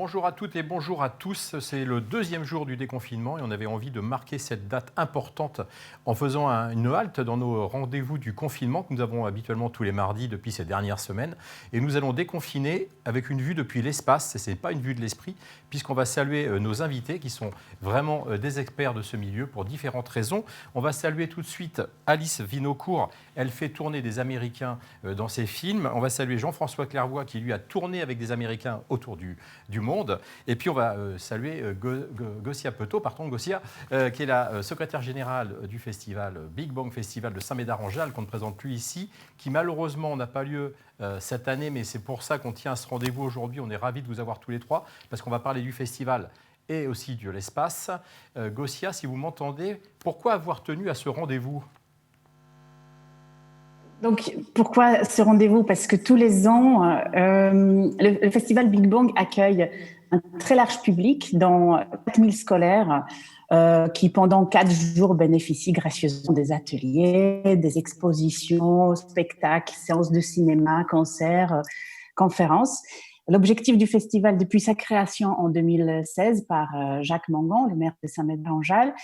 Bonjour à toutes et bonjour à tous. C'est le deuxième jour du déconfinement et on avait envie de marquer cette date importante en faisant une halte dans nos rendez-vous du confinement que nous avons habituellement tous les mardis depuis ces dernières semaines. Et nous allons déconfiner avec une vue depuis l'espace. Ce n'est pas une vue de l'esprit puisqu'on va saluer nos invités qui sont vraiment des experts de ce milieu pour différentes raisons. On va saluer tout de suite Alice Vinocourt. Elle fait tourner des Américains dans ses films. On va saluer Jean-François Clairvoy qui lui a tourné avec des Américains autour du monde. Et puis on va saluer Gosia Petot, qui est la secrétaire générale du festival Big Bang Festival de Saint-Médard-en-Jalles, qu'on ne présente plus ici, qui malheureusement n'a pas lieu cette année, mais c'est pour ça qu'on tient à ce rendez-vous aujourd'hui. On est ravis de vous avoir tous les trois, parce qu'on va parler du festival et aussi de l'espace. Gosia, si vous m'entendez, pourquoi avoir tenu à ce rendez-vous ? Donc, pourquoi ce rendez-vous ? Parce que tous les ans, le festival Big Bang accueille un très large public dans 4000 scolaires qui, pendant 4 jours, bénéficient gracieusement des ateliers, des expositions, spectacles, séances de cinéma, concerts, conférences. L'objectif du festival, depuis sa création en 2016 par Jacques Mangan, le maire de Saint-Médard-en-Jalles,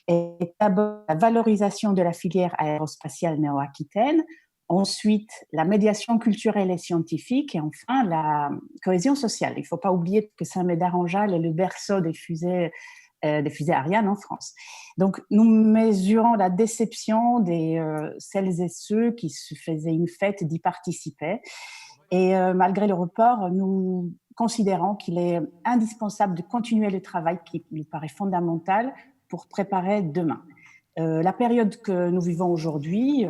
est d'abord la valorisation de la filière aérospatiale néo-aquitaine, ensuite la médiation culturelle et scientifique et enfin la cohésion sociale. Il ne faut pas oublier que Saint-Médard-en-Jalles est le berceau des fusées Ariane en France. Donc nous mesurons la déception des celles et ceux qui se faisaient une fête d'y participer. Et malgré le report, nous considérons qu'il est indispensable de continuer le travail qui nous paraît fondamental pour préparer demain. La période que nous vivons aujourd'hui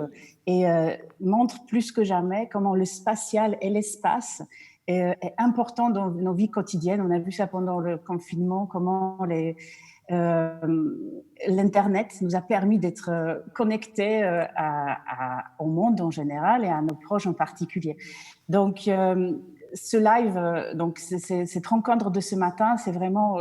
montre plus que jamais comment le spatial et l'espace est important dans nos vies quotidiennes. On a vu ça pendant le confinement, comment l'Internet nous a permis d'être connectés au monde en général et à nos proches en particulier. Donc, ce live, donc cette rencontre de ce matin, c'est vraiment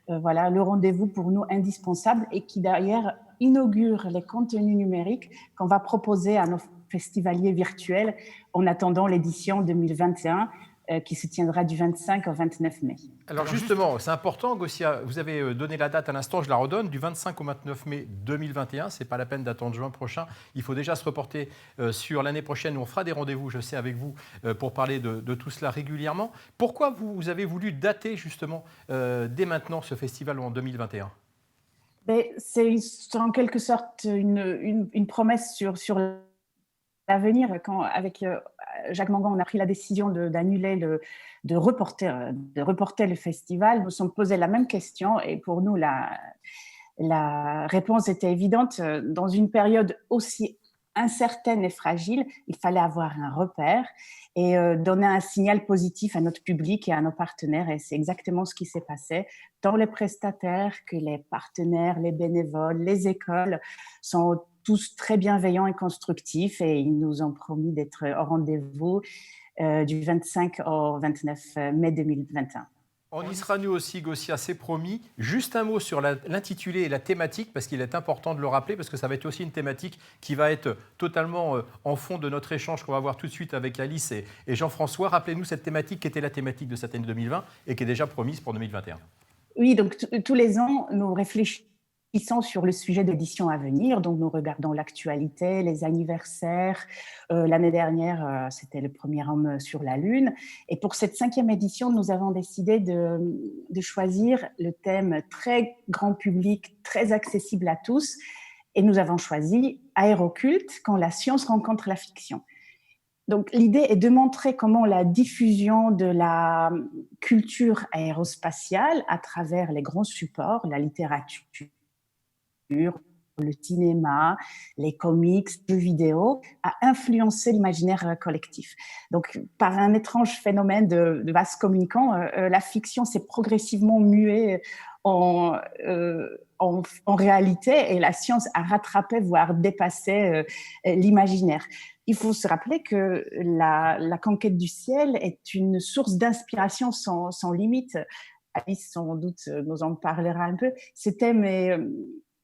voilà, le rendez-vous pour nous indispensable et qui d'ailleurs inaugure les contenus numériques qu'on va proposer à nos festivaliers virtuels en attendant l'édition 2021 qui se tiendra du 25 au 29 mai. Alors justement, c'est important, Gosia, vous avez donné la date à l'instant, je la redonne, du 25 au 29 mai 2021, c'est pas la peine d'attendre juin prochain, il faut déjà se reporter sur l'année prochaine où on fera des rendez-vous, je sais, avec vous, pour parler de tout cela régulièrement. Pourquoi vous avez voulu dater justement dès maintenant ce festival en 2021 ? C'est en quelque sorte une promesse sur l'avenir. Quand, avec Jacques Mangan, on a pris la décision d'annuler, de reporter le festival, nous nous sommes posé la même question et pour nous, la réponse était évidente. Dans une période aussi incertaine et fragile, il fallait avoir un repère et donner un signal positif à notre public et à nos partenaires. Et c'est exactement ce qui s'est passé. Tant les prestataires que les partenaires, les bénévoles, les écoles sont tous très bienveillants et constructifs et ils nous ont promis d'être au rendez-vous du 25 au 29 mai 2021. On y sera nous aussi, Gosia, c'est promis. Juste un mot sur l'intitulé et la thématique, parce qu'il est important de le rappeler, parce que ça va être aussi une thématique qui va être totalement en fond de notre échange qu'on va avoir tout de suite avec Alice et Jean-François. Rappelez-nous cette thématique qui était la thématique de cette année 2020 et qui est déjà promise pour 2021. Oui, donc tous les ans, nous réfléchissons sur le sujet d'édition à venir. Donc, nous regardons l'actualité, les anniversaires. L'année dernière, c'était le premier homme sur la Lune. Et pour cette 5e édition, nous avons décidé de choisir le thème très grand public, très accessible à tous. Et nous avons choisi Aéroculte, quand la science rencontre la fiction. Donc, l'idée est de montrer comment la diffusion de la culture aérospatiale à travers les grands supports, la littérature, le cinéma, les comics, les jeux vidéo, a influencé l'imaginaire collectif. Donc, par un étrange phénomène de vase communicant, la fiction s'est progressivement muée en réalité et la science a rattrapé, voire dépassé l'imaginaire. Il faut se rappeler que la conquête du ciel est une source d'inspiration sans limite. Alice, sans doute, nous en parlera un peu. Ce thème est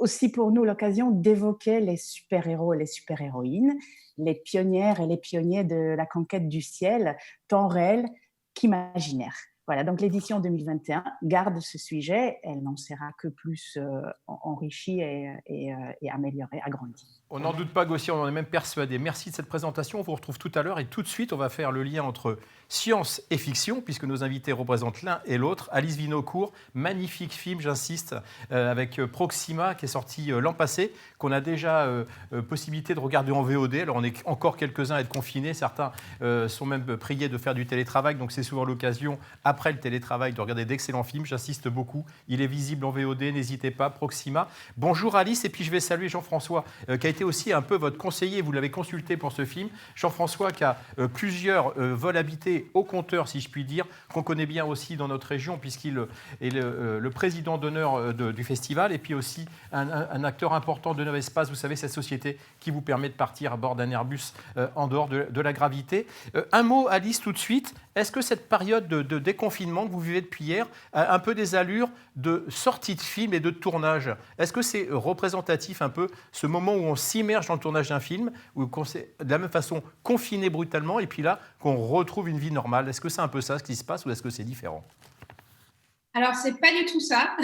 aussi pour nous l'occasion d'évoquer les super-héros et les super-héroïnes, les pionnières et les pionniers de la conquête du ciel, tant réel qu'imaginaire. Voilà, donc l'édition 2021 garde ce sujet, elle n'en sera que plus enrichie et améliorée, agrandie. On n'en doute pas, Gauthier, on en est même persuadé. Merci de cette présentation. On vous retrouve tout à l'heure et tout de suite, on va faire le lien entre science et fiction, puisque nos invités représentent l'un et l'autre. Alice Vinocourt, magnifique film, j'insiste, avec Proxima, qui est sorti l'an passé, qu'on a déjà possibilité de regarder en VOD. Alors, on est encore quelques-uns à être confinés. Certains sont même priés de faire du télétravail, donc c'est souvent l'occasion, après le télétravail, de regarder d'excellents films. J'insiste beaucoup. Il est visible en VOD, n'hésitez pas, Proxima. Bonjour Alice, et puis je vais saluer Jean-François, qui a été aussi un peu votre conseiller, vous l'avez consulté pour ce film. Jean-François qui a plusieurs vols habités au compteur, si je puis dire, qu'on connaît bien aussi dans notre région, puisqu'il est le président d'honneur du festival, et puis aussi un acteur important de Novespace, vous savez, cette société qui vous permet de partir à bord d'un Airbus en dehors de la gravité. Un mot, Alice, tout de suite. Est-ce que cette période de déconfinement que vous vivez depuis hier a un peu des allures de sortie de film et de tournage? Est-ce que c'est représentatif un peu ce moment où on s'immerge dans le tournage d'un film, où on s'est de la même façon confiné brutalement et puis là qu'on retrouve une vie normale? Est-ce que c'est un peu ça ce qui se passe ou est-ce que c'est différent? Alors, c'est pas du tout ça,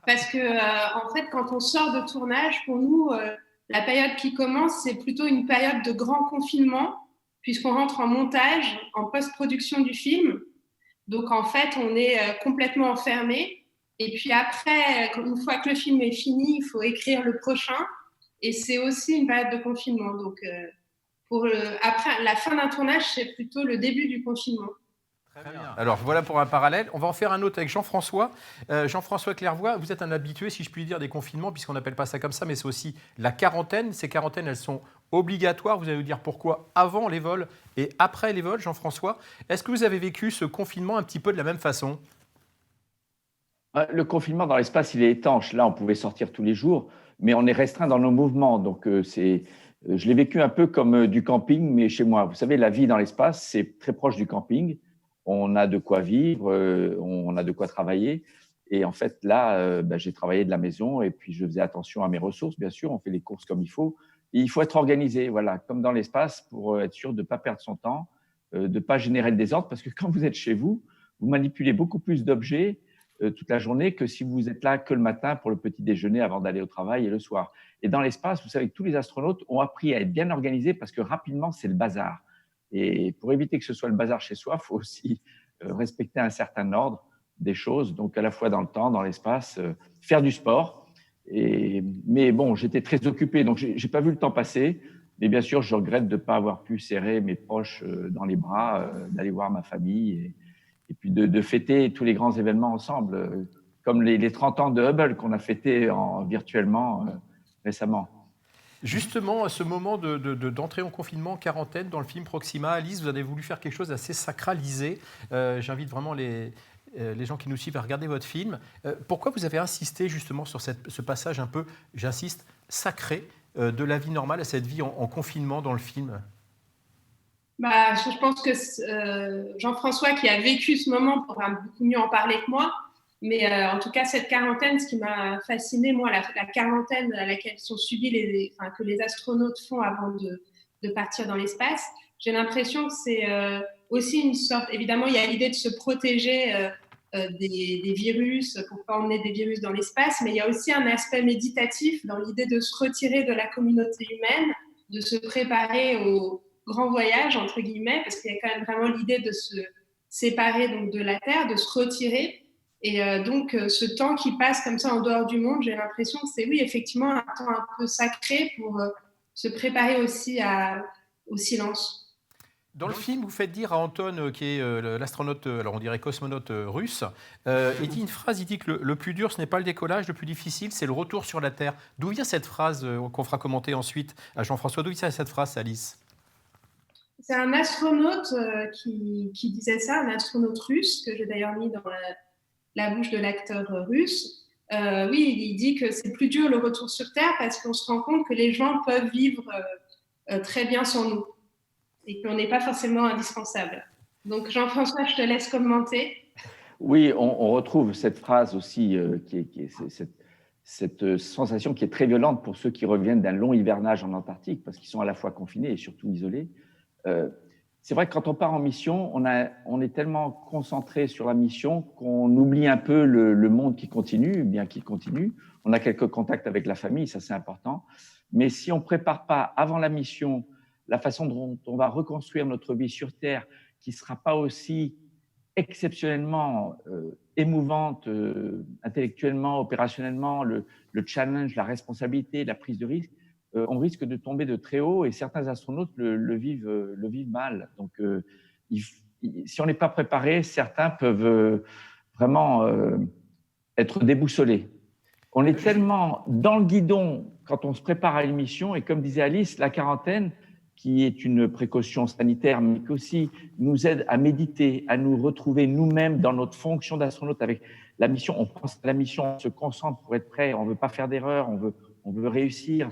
parce que en fait, quand on sort de tournage, pour nous, la période qui commence, c'est plutôt une période de grand confinement, puisqu'on rentre en montage, en post-production du film. Donc, en fait, on est complètement enfermé. Et puis après, une fois que le film est fini, il faut écrire le prochain. Et c'est aussi une période de confinement. Donc, après la fin d'un tournage, c'est plutôt le début du confinement. Très bien. Alors voilà pour un parallèle. On va en faire un autre avec Jean-François. Jean-François Clairvoy, vous êtes un habitué, si je puis dire, des confinements, puisqu'on n'appelle pas ça comme ça, mais c'est aussi la quarantaine. Ces quarantaines, elles sont obligatoires. Vous allez nous dire pourquoi avant les vols et après les vols, Jean-François. Est-ce que vous avez vécu ce confinement un petit peu de la même façon? Le confinement dans l'espace, il est étanche. Là, on pouvait sortir tous les jours, mais on est restreint dans nos mouvements. Donc, je l'ai vécu un peu comme du camping, mais chez moi. Vous savez, la vie dans l'espace, c'est très proche du camping. On a de quoi vivre, on a de quoi travailler. Et en fait, là, j'ai travaillé de la maison et puis je faisais attention à mes ressources, bien sûr. On fait les courses comme il faut. Et il faut être organisé, voilà, comme dans l'espace, pour être sûr de ne pas perdre son temps, de ne pas générer le désordre, parce que quand vous êtes chez vous, vous manipulez beaucoup plus d'objets toute la journée que si vous êtes là que le matin pour le petit déjeuner avant d'aller au travail et le soir. Et dans l'espace, vous savez que tous les astronautes ont appris à être bien organisés parce que rapidement, c'est le bazar. Et pour éviter que ce soit le bazar chez soi, il faut aussi respecter un certain ordre des choses, donc à la fois dans le temps, dans l'espace, faire du sport. Mais bon, j'étais très occupé, donc je n'ai pas vu le temps passer. Mais bien sûr, je regrette de ne pas avoir pu serrer mes proches dans les bras, d'aller voir ma famille et puis de fêter tous les grands événements ensemble, comme les 30 ans de Hubble qu'on a fêté virtuellement récemment. Justement, à ce moment d'entrée en confinement, quarantaine, dans le film Proxima, Alice, vous avez voulu faire quelque chose d'assez sacralisé. J'invite vraiment les gens qui nous suivent à regarder votre film. Pourquoi vous avez insisté justement sur ce passage un peu, j'insiste, sacré de la vie normale à cette vie en confinement dans le film? Je pense que Jean-François, qui a vécu ce moment, pourra beaucoup mieux en parler que moi. Mais en tout cas, cette quarantaine, ce qui m'a fasciné, moi, la quarantaine à laquelle sont subis que les astronautes font avant de partir dans l'espace, j'ai l'impression que c'est aussi une sorte. Évidemment, il y a l'idée de se protéger des virus pour ne pas emmener des virus dans l'espace, mais il y a aussi un aspect méditatif dans l'idée de se retirer de la communauté humaine, de se préparer au grand voyage, entre guillemets, parce qu'il y a quand même vraiment l'idée de se séparer donc, de la Terre, de se retirer. Et donc, ce temps qui passe comme ça en dehors du monde, j'ai l'impression que c'est, oui, effectivement, un temps un peu sacré pour se préparer aussi au silence. Dans le film, vous faites dire à Anton, qui est l'astronaute, alors on dirait cosmonaute russe, il dit une phrase, il dit que le plus dur, ce n'est pas le décollage, le plus difficile, c'est le retour sur la Terre. D'où vient cette phrase qu'on fera commenter ensuite à Jean-François? D'où vient cette phrase, Alice? C'est un astronaute qui disait ça, un astronaute russe, que j'ai d'ailleurs mis dans la bouche de l'acteur russe. Oui, il dit que c'est plus dur le retour sur Terre parce qu'on se rend compte que les gens peuvent vivre très bien sans nous et qu'on n'est pas forcément indispensable. Donc Jean-François, je te laisse commenter. Oui, on retrouve cette phrase aussi, cette sensation qui est très violente pour ceux qui reviennent d'un long hivernage en Antarctique parce qu'ils sont à la fois confinés et surtout isolés. c'est vrai que quand on part en mission, on est tellement concentré sur la mission qu'on oublie un peu le monde qui continue, bien qu'il continue. On a quelques contacts avec la famille, ça c'est important. Mais si on ne prépare pas avant la mission la façon dont on va reconstruire notre vie sur Terre, qui ne sera pas aussi exceptionnellement émouvante intellectuellement, opérationnellement, le challenge, la responsabilité, la prise de risque, on risque de tomber de très haut et certains astronautes le vivent mal. Donc, si on n'est pas préparé, certains peuvent vraiment être déboussolés. On est tellement dans le guidon quand on se prépare à une mission et comme disait Alice, la quarantaine, qui est une précaution sanitaire, mais qui aussi nous aide à méditer, à nous retrouver nous-mêmes dans notre fonction d'astronaute avec la mission. On pense à la mission, on se concentre pour être prêt, on ne veut pas faire d'erreur, on veut réussir,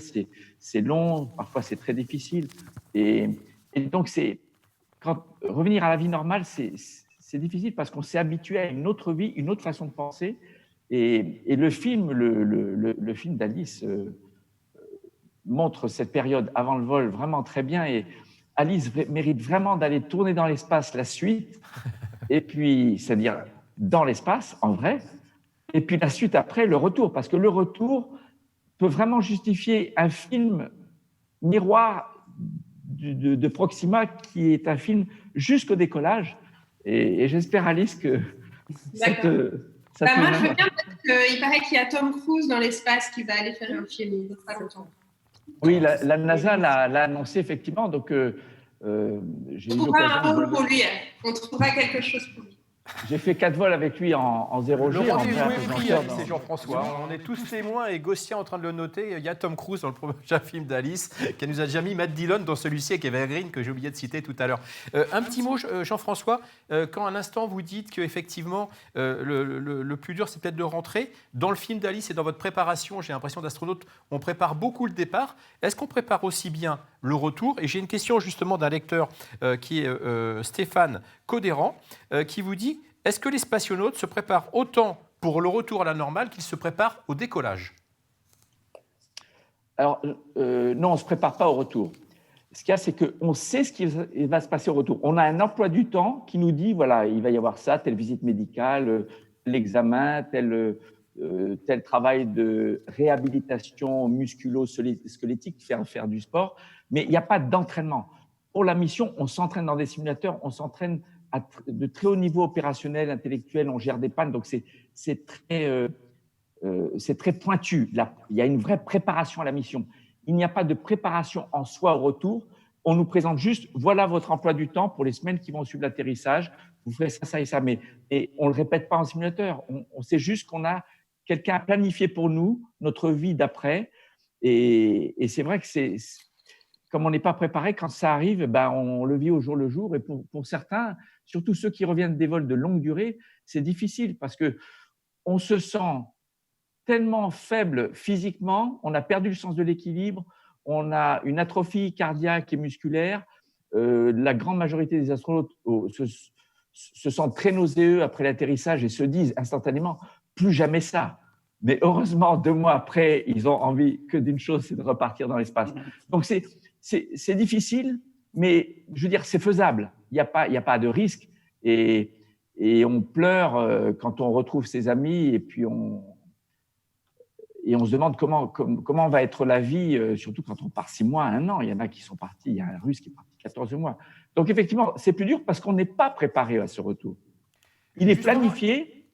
c'est long, parfois c'est très difficile. Et donc, revenir à la vie normale, c'est difficile parce qu'on s'est habitué à une autre vie, une autre façon de penser. Et le film d'Alice montre cette période avant le vol vraiment très bien. Et Alice mérite vraiment d'aller tourner dans l'espace la suite, et puis, c'est-à-dire dans l'espace, en vrai, et puis la suite après, le retour, parce que le retour peut vraiment justifier un film miroir de Proxima qui est un film jusqu'au décollage. Et j'espère, Alice, que ça te... moi, je veux bien parce qu'il paraît qu'il y a Tom Cruise dans l'espace qui va aller faire un film dans pas longtemps. Oui, la NASA l'a annoncé effectivement, donc j'ai eu l'occasion. On trouvera un rôle pour lui, on trouvera quelque chose pour lui. J'ai fait 4 vols avec lui en 0G. Le rendez-vous est pris, c'est Jean-François. On est tous témoins et Gossia en train de le noter. Il y a Tom Cruise dans le prochain film d'Alice, qui nous a déjà mis Matt Dillon dans celui-ci avec Eva Green, que j'ai oublié de citer tout à l'heure. Un petit mot, Jean-François, quand à l'instant vous dites qu'effectivement le plus dur c'est peut-être de rentrer, dans le film d'Alice et dans votre préparation, j'ai l'impression d'astronaute, on prépare beaucoup le départ. Est-ce qu'on prépare aussi bien le retour? Et j'ai une question justement d'un lecteur qui est Stéphane Codéran, qui vous dit: est-ce que les spationautes se préparent autant pour le retour à la normale qu'ils se préparent au décollage? Alors, non, on ne se prépare pas au retour. Ce qu'il y a, c'est qu'on sait ce qui va se passer au retour. On a un emploi du temps qui nous dit, voilà, il va y avoir ça, telle visite médicale, l'examen, tel travail de réhabilitation musculo-squelettique, faire du sport, mais il n'y a pas d'entraînement. Pour la mission, on s'entraîne dans des simulateurs, on s'entraîne à de très haut niveau opérationnel, intellectuel, on gère des pannes, donc c'est très pointu. Là, il y a une vraie préparation à la mission. Il n'y a pas de préparation en soi au retour. On nous présente juste, voilà votre emploi du temps pour les semaines qui vont suivre l'atterrissage. Vous ferez ça, ça et ça. Et on ne le répète pas en simulateur. On sait juste qu'on a quelqu'un à planifier pour nous, notre vie d'après. Et c'est vrai que comme on n'est pas préparé, quand ça arrive, ben on le vit au jour le jour. Et pour certains, surtout ceux qui reviennent des vols de longue durée, c'est difficile parce qu'on se sent tellement faible physiquement, on a perdu le sens de l'équilibre, on a une atrophie cardiaque et musculaire. La grande majorité des astronautes se sentent très nauséeux après l'atterrissage et se disent instantanément « plus jamais ça ». Mais heureusement, 2 mois après, ils ont envie que d'une chose, c'est de repartir dans l'espace. Donc, c'est difficile, mais je veux dire, c'est faisable. Il n'y a pas de risque. Et on pleure quand on retrouve ses amis et puis on se demande comment va être la vie, surtout quand on part 6 mois, 1 an. Il y en a qui sont partis, il y a un Russe qui est parti 14 mois. Donc, effectivement, c'est plus dur parce qu'on n'est pas préparé à ce retour. Il est planifié,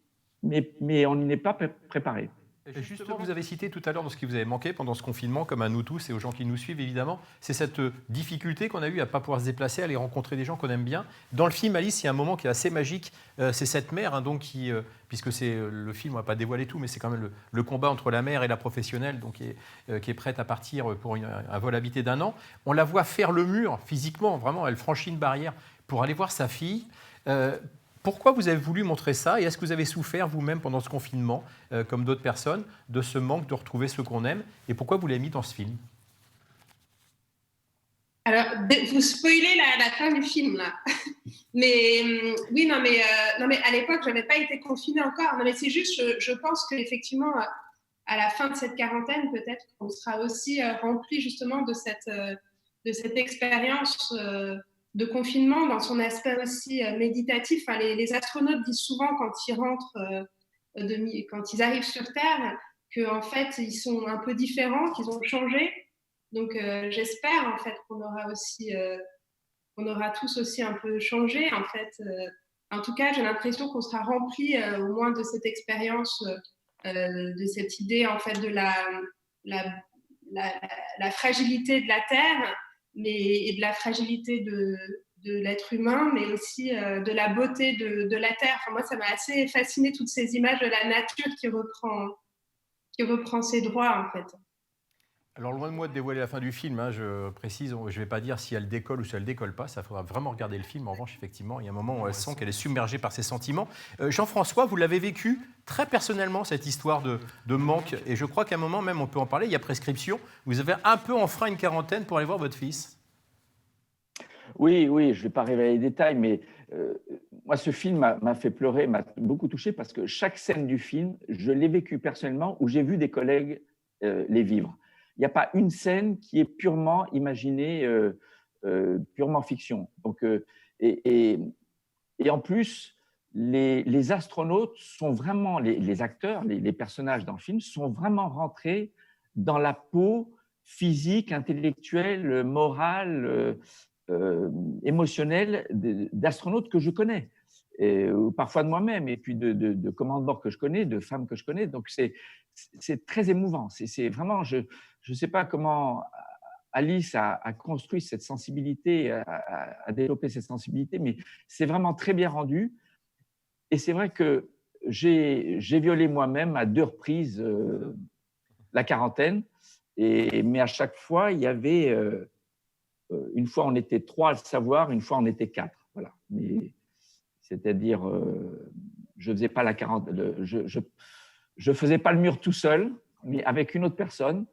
mais on n'y n'est pas préparé. Justement, vous avez cité tout à l'heure dans ce qui vous avait manqué pendant ce confinement, comme à nous tous et aux gens qui nous suivent évidemment, c'est cette difficulté qu'on a eue à ne pas pouvoir se déplacer, à aller rencontrer des gens qu'on aime bien. Dans le film Alice, il y a un moment qui est assez magique, c'est cette mère, donc puisque c'est le film, on ne va pas dévoiler tout, mais c'est quand même le combat entre la mère et la professionnelle, donc qui est prête à partir pour un vol habité d'1 an. On la voit faire le mur physiquement, vraiment, elle franchit une barrière pour aller voir sa fille. Pourquoi vous avez voulu montrer ça et est-ce que vous avez souffert vous-même pendant ce confinement, comme d'autres personnes, de ce manque de retrouver ceux qu'on aime et pourquoi vous l'avez mis dans ce film? Alors, vous spoilez la fin du film, là. Mais oui, non, mais à l'époque, je n'avais pas été confinée encore. Non, mais c'est juste, je pense qu'effectivement, à la fin de cette quarantaine, peut-être qu'on sera aussi rempli justement de cette expérience de confinement, dans son aspect aussi méditatif. Enfin, les astronautes disent souvent quand ils rentrent, quand ils arrivent sur Terre, qu'en fait, ils sont un peu différents, qu'ils ont changé. Donc, j'espère en fait qu'on aura tous aussi un peu changé. En fait, en tout cas, j'ai l'impression qu'on sera rempli au moins de cette expérience, de cette idée en fait de la fragilité de la Terre, et de la fragilité de l'être humain, mais aussi de la beauté de la Terre. Enfin, moi, ça m'a assez fasciné, toutes ces images de la nature qui reprend ses droits, en fait. Alors, loin de moi de dévoiler la fin du film, hein, je précise, je ne vais pas dire si elle décolle ou si elle ne décolle pas, ça faudra vraiment regarder le film. En revanche, effectivement, il y a un moment où elle sent qu'elle est submergée par ses sentiments. Jean-François, vous l'avez vécu très personnellement, cette histoire de manque, et je crois qu'à un moment même, on peut en parler, il y a prescription. Vous avez un peu enfreint une quarantaine pour aller voir votre fils. Oui, je ne vais pas révéler les détails, mais moi, ce film m'a fait pleurer, m'a beaucoup touché, parce que chaque scène du film, je l'ai vécu personnellement, où j'ai vu des collègues les vivre. Il n'y a pas une scène qui est purement imaginée, purement fiction. Donc, et en plus, les astronautes sont vraiment, les acteurs, les personnages dans le film sont vraiment rentrés dans la peau physique, intellectuelle, morale, émotionnelle d'astronautes que je connais. Parfois de moi-même, et puis de commandes de bord que je connais, de femmes que je connais. Donc, c'est très émouvant. C'est vraiment, je ne sais pas comment Alice a construit cette sensibilité, a développé cette sensibilité, mais c'est vraiment très bien rendu. Et c'est vrai que j'ai violé moi-même à 2 reprises la quarantaine, mais à chaque fois, il y avait… une fois, on était 3 à le savoir, une fois, on était 4. Voilà. Mais c'est-à-dire, je faisais pas je faisais pas le mur tout seul, mais avec une autre personne.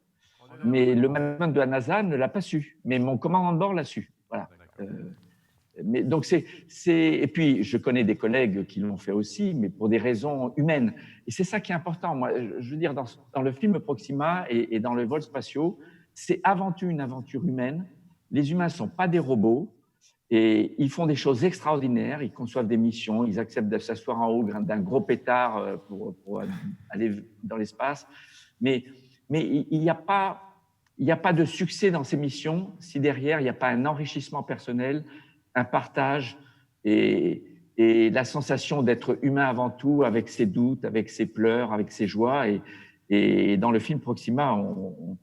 Mais le management de la NASA ne l'a pas su. Mais mon commandant de bord l'a su. Voilà. Mais donc et puis je connais des collègues qui l'ont fait aussi, mais pour des raisons humaines. Et c'est ça qui est important. Moi, je veux dire, dans le film Proxima et dans les vols spatiaux, c'est avant tout une aventure humaine. Les humains ne sont pas des robots. Et ils font des choses extraordinaires, ils conçoivent des missions, ils acceptent de s'asseoir en haut d'un gros pétard pour aller dans l'espace. Mais il n'y a pas de succès dans ces missions si derrière, il n'y a pas un enrichissement personnel, un partage et la sensation d'être humain avant tout, avec ses doutes, avec ses pleurs, avec ses joies. Et dans le film Proxima, on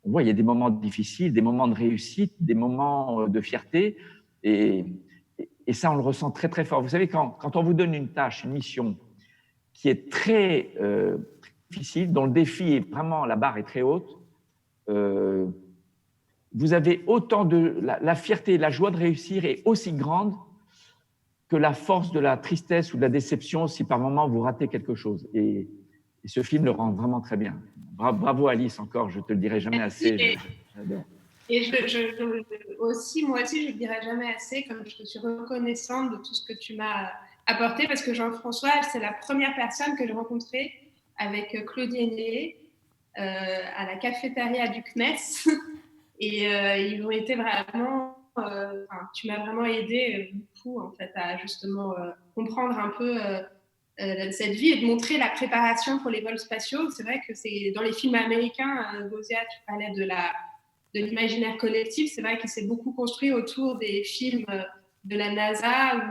voit il y a des moments difficiles, des moments de réussite, des moments de fierté. Et ça, on le ressent très, très fort. Vous savez, quand on vous donne une tâche, une mission qui est très difficile, dont le défi est vraiment, la barre est très haute, vous avez autant la fierté et la joie de réussir est aussi grande que la force de la tristesse ou de la déception si par moment vous ratez quelque chose. Et ce film le rend vraiment très bien. Bravo Alice, encore, je ne te le dirai jamais assez. J'adore. Et moi aussi, je ne le dirai jamais assez, comme je te suis reconnaissante de tout ce que tu m'as apporté, parce que Jean-François, c'est la première personne que j'ai rencontrée avec Claudie Henné à la cafétéria du CNES. Et ils ont été vraiment… tu m'as vraiment aidé beaucoup, en fait, à justement comprendre un peu cette vie et de montrer la préparation pour les vols spatiaux. C'est vrai que c'est dans les films américains, Gosia, tu parlais de l'imaginaire collectif, c'est vrai qu'il s'est beaucoup construit autour des films de la NASA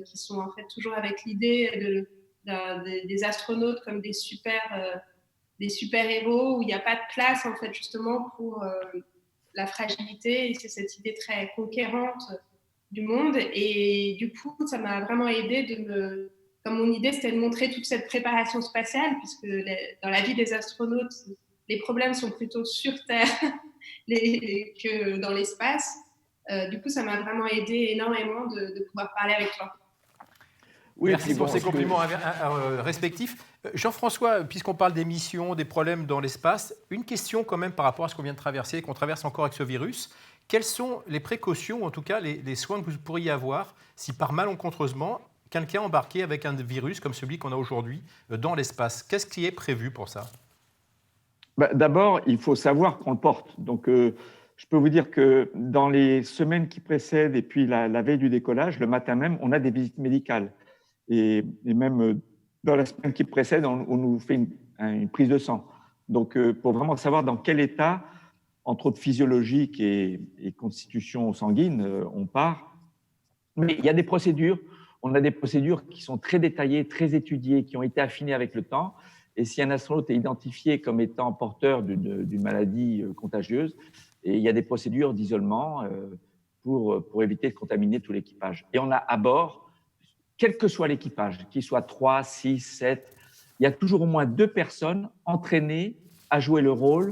qui sont en fait toujours avec l'idée des astronautes comme des super-héros où il n'y a pas de place en fait justement pour la fragilité, et c'est cette idée très conquérante du monde. Et du coup, ça m'a vraiment aidée comme mon idée, c'était de montrer toute cette préparation spatiale, puisque dans la vie des astronautes, les problèmes sont plutôt sur Terre que dans l'espace. Du coup, ça m'a vraiment aidé énormément de pouvoir parler avec toi. Oui, merci pour ces compliments respectifs. Jean-François, puisqu'on parle des missions, des problèmes dans l'espace, une question quand même par rapport à ce qu'on vient de traverser, qu'on traverse encore avec ce virus. Quelles sont les précautions, ou en tout cas les soins que vous pourriez avoir si par malencontreusement, quelqu'un embarqué avec un virus comme celui qu'on a aujourd'hui dans l'espace? Qu'est-ce qui est prévu pour ça? D'abord, il faut savoir qu'on le porte. Donc, Je peux vous dire que dans les semaines qui précèdent et puis la veille du décollage, le matin même, on a des visites médicales. Et même dans la semaine qui précède, on nous fait une prise de sang. Donc, pour vraiment savoir dans quel état, entre autres physiologique et constitution sanguine, on part. Mais il y a des procédures. On a des procédures qui sont très détaillées, très étudiées, qui ont été affinées avec le temps. Et si un astronaute est identifié comme étant porteur d'une maladie contagieuse, et il y a des procédures d'isolement pour éviter de contaminer tout l'équipage. Et on a à bord, quel que soit l'équipage, qu'il soit 3, 6, 7, il y a toujours au moins 2 personnes entraînées à jouer le rôle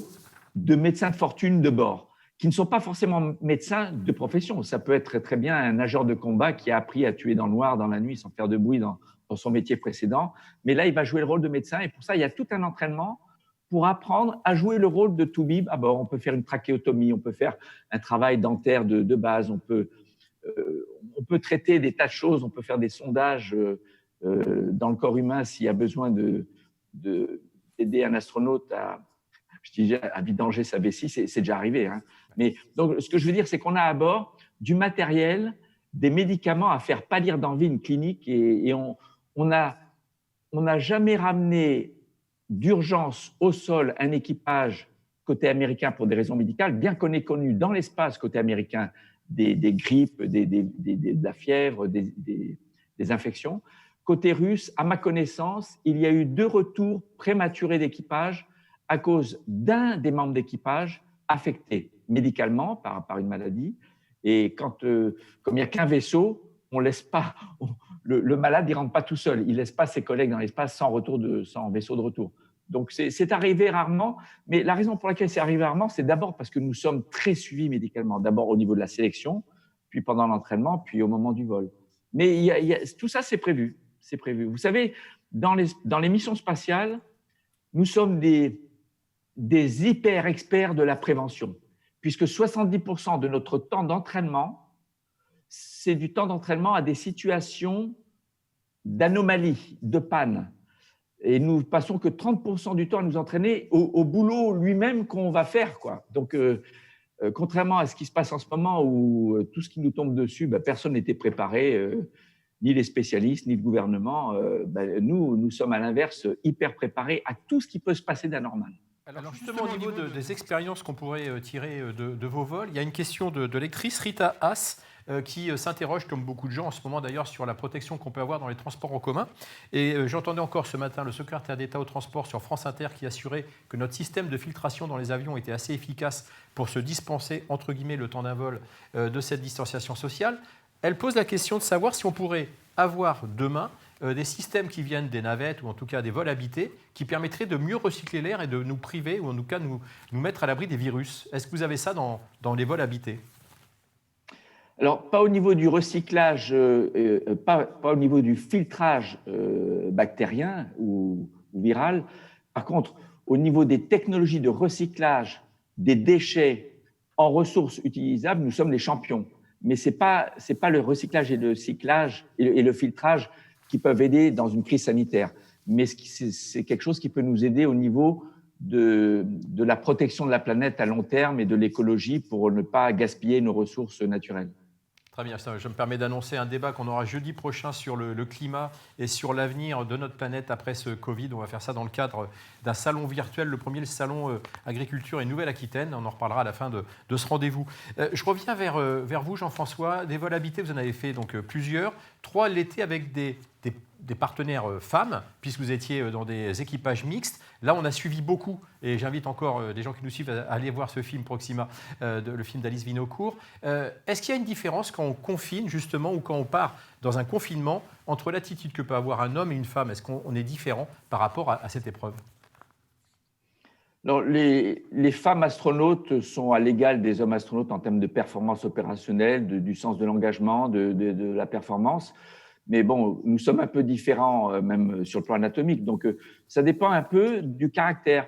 de médecins de fortune de bord, qui ne sont pas forcément médecins de profession. Ça peut être très bien un nageur de combat qui a appris à tuer dans le noir, dans la nuit, sans faire de bruit dans son métier précédent. Mais là, il va jouer le rôle de médecin. Et pour ça, il y a tout un entraînement pour apprendre à jouer le rôle de toubib à bord. On peut faire une trachéotomie, on peut faire un travail dentaire de base, on peut traiter des tas de choses, on peut faire des sondages dans le corps humain s'il y a besoin d'aider un astronaute à vidanger sa vessie, c'est déjà arrivé. Hein. Mais donc, ce que je veux dire, c'est qu'on a à bord du matériel, des médicaments à faire pâlir d'envie une clinique et on n'a jamais ramené d'urgence au sol un équipage côté américain pour des raisons médicales, bien qu'on ait connu dans l'espace côté américain des grippes, de la fièvre, des infections. Côté russe, à ma connaissance, il y a eu 2 retours prématurés d'équipage à cause d'un des membres d'équipage affecté médicalement par une maladie. Et comme il n'y a qu'un vaisseau, on laisse pas le malade, il rentre pas tout seul. Il laisse pas ses collègues dans l'espace sans vaisseau de retour. Donc c'est arrivé rarement. Mais la raison pour laquelle c'est arrivé rarement, c'est d'abord parce que nous sommes très suivis médicalement. D'abord au niveau de la sélection, puis pendant l'entraînement, puis au moment du vol. Mais tout ça, c'est prévu. C'est prévu. Vous savez, dans les missions spatiales, nous sommes des hyper-experts de la prévention, puisque 70% de notre temps d'entraînement, c'est du temps d'entraînement à des situations d'anomalie, de panne. Et nous passons que 30% du temps à nous entraîner au boulot lui-même qu'on va faire, quoi. Donc, contrairement à ce qui se passe en ce moment où tout ce qui nous tombe dessus, personne n'était préparé, ni les spécialistes, ni le gouvernement. Nous sommes à l'inverse hyper préparés à tout ce qui peut se passer d'anormal. Alors justement, au niveau des expériences qu'on pourrait tirer de vos vols, il y a une question de lectrice, Rita Haas, qui s'interroge, comme beaucoup de gens en ce moment d'ailleurs, sur la protection qu'on peut avoir dans les transports en commun. Et j'entendais encore ce matin le secrétaire d'État au transport sur France Inter qui assurait que notre système de filtration dans les avions était assez efficace pour se dispenser, entre guillemets, le temps d'un vol de cette distanciation sociale. Elle pose la question de savoir si on pourrait avoir demain des systèmes qui viennent des navettes ou en tout cas des vols habités qui permettraient de mieux recycler l'air et de nous priver ou en tout cas nous mettre à l'abri des virus. Est-ce que vous avez ça dans les vols habités ? Alors, pas au niveau du recyclage, pas au niveau du filtrage bactérien ou viral. Par contre, au niveau des technologies de recyclage des déchets en ressources utilisables, nous sommes les champions. Mais c'est pas le recyclage et le cyclage et le filtrage qui peuvent aider dans une crise sanitaire. Mais c'est quelque chose qui peut nous aider au niveau de la protection de la planète à long terme et de l'écologie pour ne pas gaspiller nos ressources naturelles. Très bien, je me permets d'annoncer un débat qu'on aura jeudi prochain sur le climat et sur l'avenir de notre planète après ce Covid. On va faire ça dans le cadre d'un salon virtuel, le premier, le salon Agriculture et Nouvelle-Aquitaine. On en reparlera à la fin de ce rendez-vous. Je reviens vers vous, Jean-François. Des vols habités, vous en avez fait donc plusieurs. 3 l'été avec des partenaires femmes, puisque vous étiez dans des équipages mixtes. Là, on a suivi beaucoup, et j'invite encore les gens qui nous suivent à aller voir ce film Proxima, le film d'Alice Vinocourt. Est-ce qu'il y a une différence quand on confine, justement, ou quand on part dans un confinement, entre l'attitude que peut avoir un homme et une femme? Est-ce qu'on est différent par rapport à cette épreuve? Alors, les femmes astronautes sont à l'égal des hommes astronautes en termes de performance opérationnelle, du sens de l'engagement, de la performance. Mais bon, nous sommes un peu différents, même sur le plan anatomique. Donc, ça dépend un peu du caractère.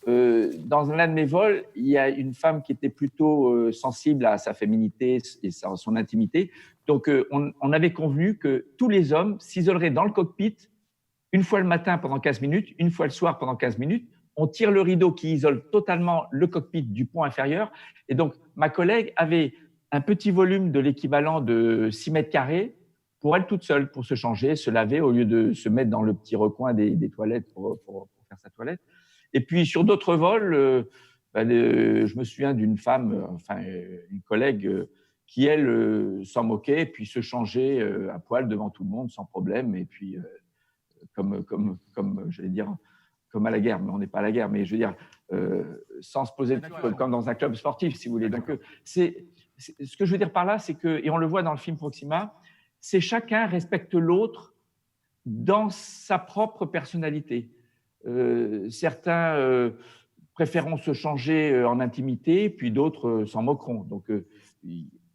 Dans l'un de mes vols, il y a une femme qui était plutôt sensible à sa féminité et son intimité. Donc, on avait convenu que tous les hommes s'isoleraient dans le cockpit une fois le matin pendant 15 minutes, une fois le soir pendant 15 minutes, on tire le rideau qui isole totalement le cockpit du pont inférieur. Et donc, ma collègue avait un petit volume de l'équivalent de 6 mètres carrés pour elle toute seule, pour se changer, se laver, au lieu de se mettre dans le petit recoin des toilettes pour faire sa toilette. Et puis, sur d'autres vols, je me souviens d'une femme, une collègue, qui, elle, s'en moquait, puis se changeait à poil devant tout le monde, sans problème. Et puis, comme j'allais dire, comme à la guerre, mais on n'est pas à la guerre, mais je veux dire, sans se poser comme dans un club sportif, si vous voulez. Donc, ce que je veux dire par là, c'est que, et on le voit dans le film Proxima, c'est chacun respecte l'autre dans sa propre personnalité. Certains préféreront se changer en intimité, puis d'autres s'en moqueront. Donc,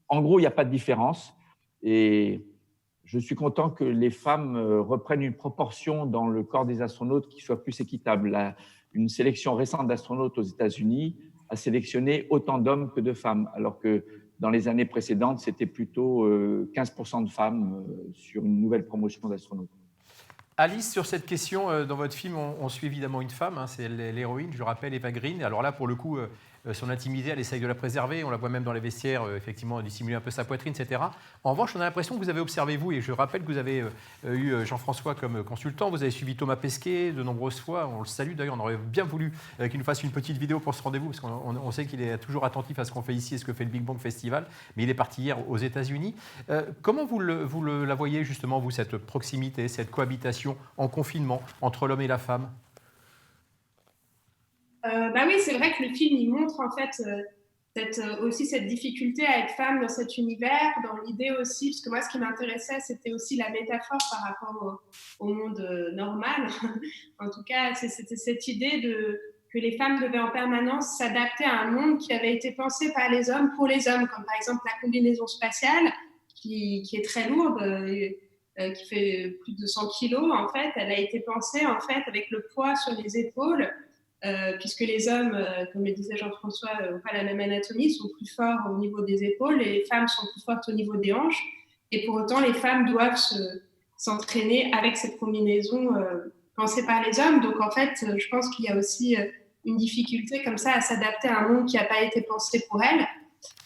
en gros, il n'y a pas de différence. Et je suis content que les femmes reprennent une proportion dans le corps des astronautes qui soit plus équitable. Une sélection récente d'astronautes aux États-Unis a sélectionné autant d'hommes que de femmes, alors que dans les années précédentes, c'était plutôt 15% de femmes sur une nouvelle promotion d'astronautes. Alice, sur cette question, dans votre film, on suit évidemment une femme, hein, c'est l'héroïne, je rappelle, Eva Green. Alors là, pour le coup, son intimité, elle essaye de la préserver. On la voit même dans les vestiaires, effectivement, dissimuler un peu sa poitrine, etc. En revanche, on a l'impression que vous avez observé, vous, et je rappelle que vous avez eu Jean-François comme consultant, vous avez suivi Thomas Pesquet de nombreuses fois. On le salue d'ailleurs, on aurait bien voulu qu'il nous fasse une petite vidéo pour ce rendez-vous, parce qu'on sait qu'il est toujours attentif à ce qu'on fait ici et ce que fait le Big Bang Festival. Mais il est parti hier aux États-Unis. Comment vous la voyez, justement, vous, cette proximité, cette cohabitation en confinement entre l'homme et la femme? Oui, c'est vrai que le film il montre en fait aussi cette difficulté à être femme dans cet univers, dans l'idée aussi, parce que moi ce qui m'intéressait c'était aussi la métaphore par rapport au monde normal. En tout cas, c'était cette idée que les femmes devaient en permanence s'adapter à un monde qui avait été pensé par les hommes pour les hommes, comme par exemple la combinaison spatiale qui est très lourde. Qui fait plus de 100 kilos, en fait, elle a été pensée en fait avec le poids sur les épaules, puisque les hommes, comme le disait Jean-François, n'ont pas la même anatomie, sont plus forts au niveau des épaules, et les femmes sont plus fortes au niveau des hanches, et pour autant les femmes doivent s'entraîner avec cette combinaison pensée par les hommes. Donc en fait, je pense qu'il y a aussi une difficulté comme ça à s'adapter à un monde qui n'a pas été pensé pour elles.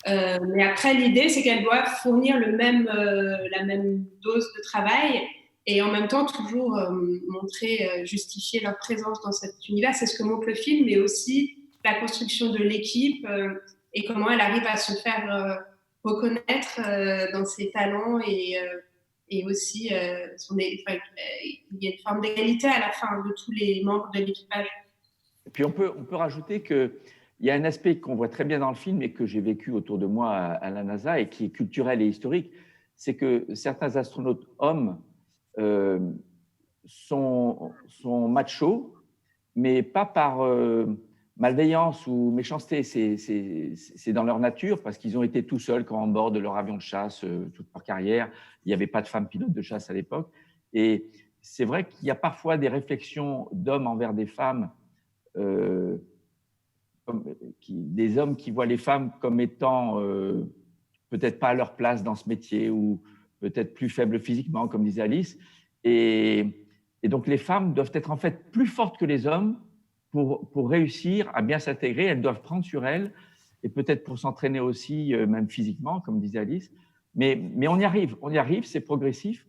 Mais après, l'idée, c'est qu'elles doivent fournir la même dose de travail et en même temps toujours justifier leur présence dans cet univers. C'est ce que montre le film, mais aussi la construction de l'équipe et comment elle arrive à se faire reconnaître dans ses talents et aussi il y a une forme d'égalité à la fin de tous les membres de l'équipage. Et puis on peut rajouter que il y a un aspect qu'on voit très bien dans le film et que j'ai vécu autour de moi à la NASA et qui est culturel et historique, c'est que certains astronautes hommes sont machos, mais pas par malveillance ou méchanceté. C'est dans leur nature parce qu'ils ont été tout seuls quand on bord de leur avion de chasse toute leur carrière. Il n'y avait pas de femmes pilotes de chasse à l'époque. Et c'est vrai qu'il y a parfois des réflexions d'hommes envers des femmes des hommes qui voient les femmes comme étant peut-être pas à leur place dans ce métier ou peut-être plus faibles physiquement, comme disait Alice. Et donc, les femmes doivent être en fait plus fortes que les hommes pour réussir à bien s'intégrer. Elles doivent prendre sur elles et peut-être pour s'entraîner aussi, même physiquement, comme disait Alice. Mais on y arrive, c'est progressif.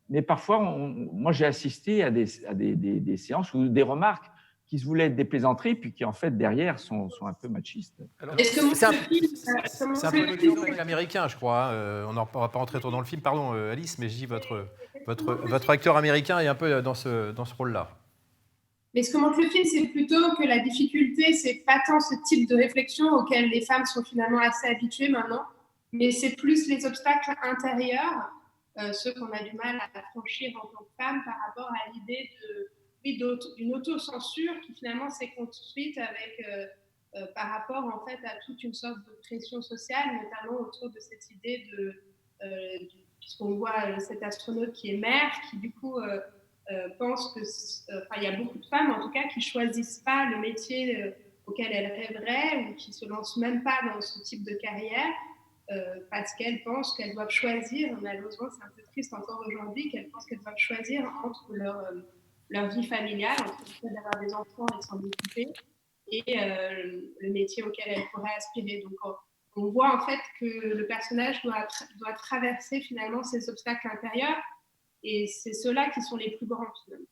Mais parfois, moi, j'ai assisté à des séances ou des remarques qui se voulaient être des plaisanteries, puis qui en fait derrière sont un peu machistes. C'est un peu le modèle américain, je crois. On ne va pas rentrer trop dans le film, pardon Alice, mais je dis votre acteur américain est un peu dans ce rôle-là. Mais ce que montre le film, c'est plutôt que la difficulté, c'est pas tant ce type de réflexion auquel les femmes sont finalement assez habituées maintenant, mais c'est plus les obstacles intérieurs, ceux qu'on a du mal à franchir en tant que femme par rapport à l'idée d'une autocensure qui finalement s'est construite avec, par rapport en fait à toute une sorte de pression sociale, notamment autour de cette idée puisqu'on voit cet astronaute qui est mère, qui du coup pense que, il y a beaucoup de femmes en tout cas qui choisissent pas le métier auquel elles rêveraient ou qui se lancent même pas dans ce type de carrière parce qu'elles pensent qu'elles doivent choisir. Malheureusement, c'est un peu triste encore aujourd'hui qu'elles pensent qu'elles doivent choisir entre leur vie familiale, entre le fait d'avoir des enfants et s'en occuper, et le métier auquel elles pourraient aspirer. Donc, on voit en fait que le personnage doit traverser finalement ces obstacles intérieurs, et c'est ceux-là qui sont les plus grands finalement.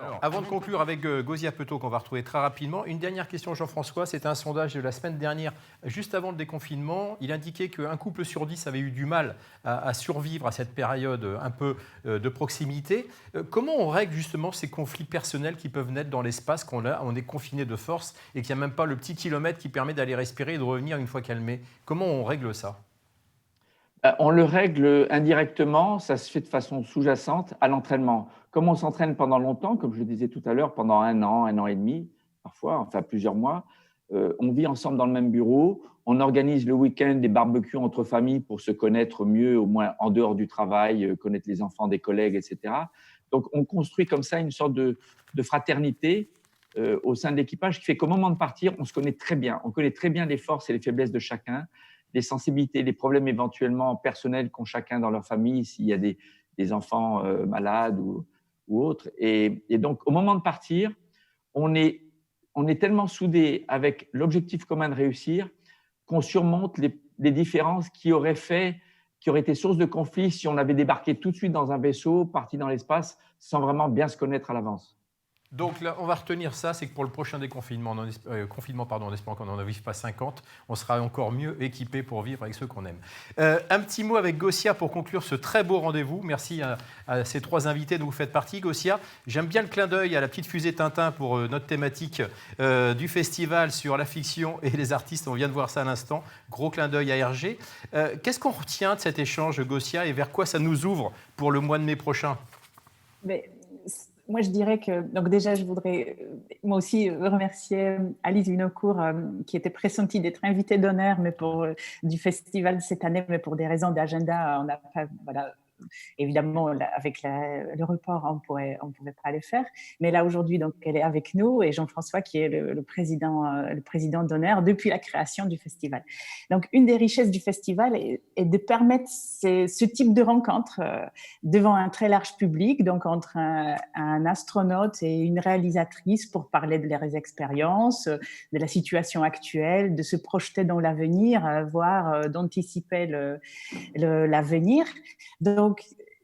Alors, avant de conclure avec Gausia Petot, qu'on va retrouver très rapidement, une dernière question, Jean-François. C'était un sondage de la semaine dernière, juste avant le déconfinement. Il indiquait qu'un couple sur 10 avait eu du mal à survivre à cette période un peu de proximité. Comment on règle justement ces conflits personnels qui peuvent naître dans l'espace qu'on on est confiné de force et qu'il n'y a même pas le petit kilomètre qui permet d'aller respirer et de revenir une fois calmé? Comment on règle ça? On le règle indirectement, ça se fait de façon sous-jacente à l'entraînement. Comme on s'entraîne pendant longtemps, comme je le disais tout à l'heure, pendant 1 an et demi, parfois, enfin plusieurs mois, on vit ensemble dans le même bureau, on organise le week-end des barbecues entre familles pour se connaître mieux, au moins en dehors du travail, connaître les enfants des collègues, etc. Donc on construit comme ça une sorte de fraternité au sein de l'équipage qui fait qu'au moment de partir, on se connaît très bien. On connaît très bien les forces et les faiblesses de chacun, les sensibilités, les problèmes éventuellement personnels qu'ont chacun dans leur famille, s'il y a des enfants malades ou autres. Et donc, au moment de partir, on est tellement soudés avec l'objectif commun de réussir qu'on surmonte les différences qui auraient été source de conflit si on avait débarqué tout de suite dans un vaisseau, parti dans l'espace, sans vraiment bien se connaître à l'avance. Donc là, on va retenir ça, c'est que pour le prochain déconfinement, en espérant qu'on n'en vive pas 50, on sera encore mieux équipé pour vivre avec ceux qu'on aime. Un petit mot avec Gausia pour conclure ce très beau rendez-vous. Merci à ces 3 invités dont vous faites partie. Gausia, j'aime bien le clin d'œil à la petite fusée Tintin pour notre thématique du festival sur la fiction et les artistes. On vient de voir ça à l'instant. Gros clin d'œil à Hergé. Qu'est-ce qu'on retient de cet échange, Gausia, et vers quoi ça nous ouvre pour le mois de mai prochain? Moi, je dirais que, donc déjà, je voudrais moi aussi remercier Alice Vinocourt, qui était pressentie d'être invitée d'honneur du festival cette année, mais pour des raisons d'agenda, on n'a pas, voilà, évidemment, avec le report, on pouvait pas le faire. Mais là, aujourd'hui, donc, elle est avec nous, et Jean-François, qui est le président d'honneur depuis la création du festival. Donc, une des richesses du festival est de permettre ce type de rencontre devant un très large public, donc entre un astronaute et une réalisatrice pour parler de leurs expériences, de la situation actuelle, de se projeter dans l'avenir, voire d'anticiper l'avenir. Donc,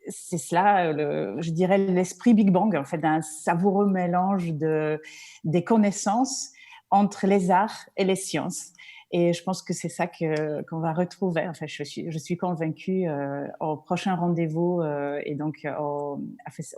c'est cela, je dirais, l'esprit Big Bang, en fait, d'un savoureux mélange des connaissances entre les arts et les sciences. Et je pense que c'est ça qu'on va retrouver. Enfin, je suis convaincue au prochain rendez-vous et donc au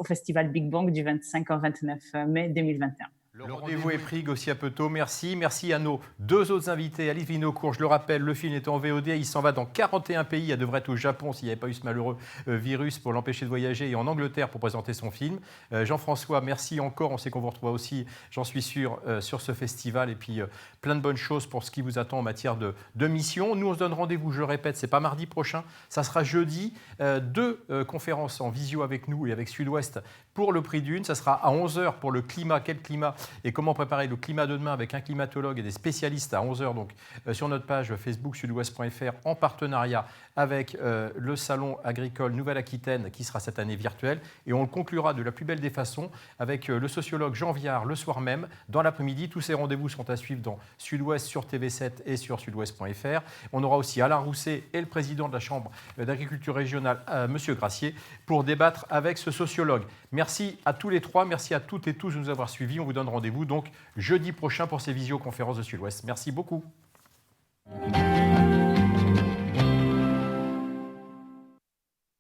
Festival Big Bang du 25 au 29 mai 2021. Le rendez-vous est pris, Gausia Petot, merci. Merci à nos 2 autres invités, Alice Vinocourt, je le rappelle, le film est en VOD, il s'en va dans 41 pays, elle devrait être au Japon s'il n'y avait pas eu ce malheureux virus pour l'empêcher de voyager, et en Angleterre pour présenter son film. Jean-François, merci encore, on sait qu'on vous retrouvera aussi, j'en suis sûr, sur ce festival, et puis plein de bonnes choses pour ce qui vous attend en matière de mission. Nous, on se donne rendez-vous, je le répète, c'est pas mardi prochain, ça sera jeudi, 2 conférences en visio avec nous et avec Sud-Ouest pour le prix d'une, ça sera à 11h pour le climat, quel climat et comment préparer le climat de demain avec un climatologue et des spécialistes à 11h donc, sur notre page Facebook sudouest.fr en partenariat avec le Salon agricole Nouvelle-Aquitaine qui sera cette année virtuel. Et on le conclura de la plus belle des façons avec le sociologue Jean Viard le soir même dans l'après-midi. Tous ces rendez-vous sont à suivre dans Sud-Ouest sur TV7 et sur sudouest.fr. On aura aussi Alain Rousset et le président de la Chambre d'agriculture régionale, Monsieur Gracier, pour débattre avec ce sociologue. Merci à tous les 3, merci à toutes et tous de nous avoir suivis. On vous donne rendez-vous donc jeudi prochain pour ces visioconférences de Sud-Ouest. Merci beaucoup.